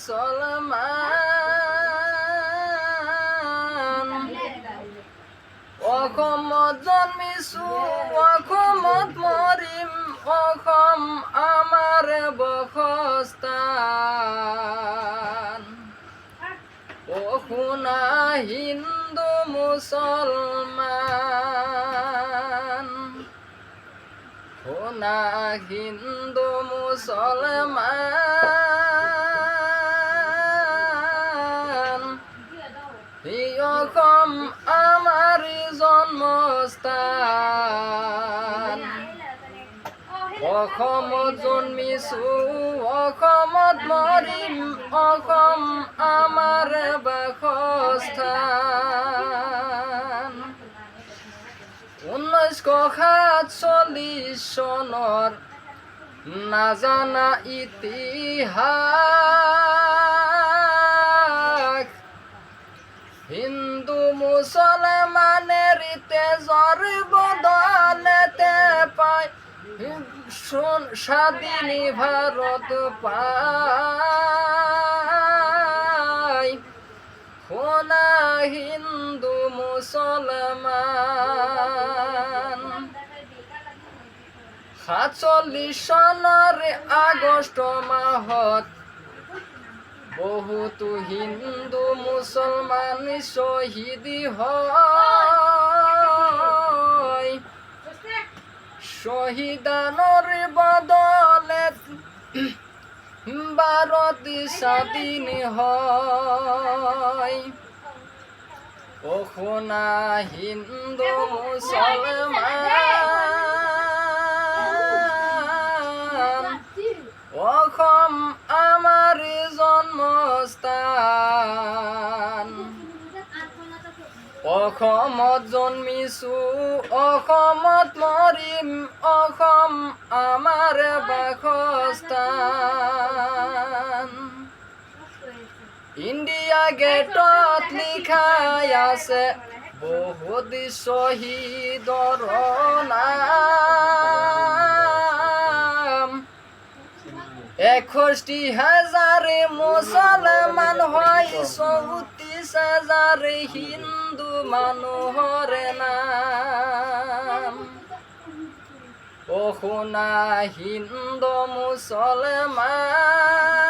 মুসলমান অসমত জন্মিছো অসমত মৰিম অসম আমাৰ বসস্থান অ শুনা হিন্দু মুছলমান শুনা হিন্দু মুছলমান অসম আমাৰ জন্মস্থান অসমত জন্মিছো অসমত মৰিম অসম আমাৰ বাসস্থান 1947 চনৰ নাজানা ইতিহাস হিন্দু মুছলমানের তেজৰ বদলতে পায় স্বাধীন ভারত পায় শুনা হিন্দু মুছলমান 47 চনৰ আগষ্ট মাহত বহুতো হিন্দু মুছলমান শহীদ হয় শহীদানৰ বদলে ভারত স্বাধীন হয় ও শুনা হিন্দু মুছলমান অসম আমাৰ জন্মস্থান অসমত জন্মিছো অসমত মৰিম অসম আমাৰ বাসস্থান ইণ্ডিয়া গেটত লিখাই আছে বহুত শহীদৰ নাম 61,000 মুছলমান হয় 34,000 হিন্দু মানুহৰ নাম ও শুনা হিন্দু মুছলমান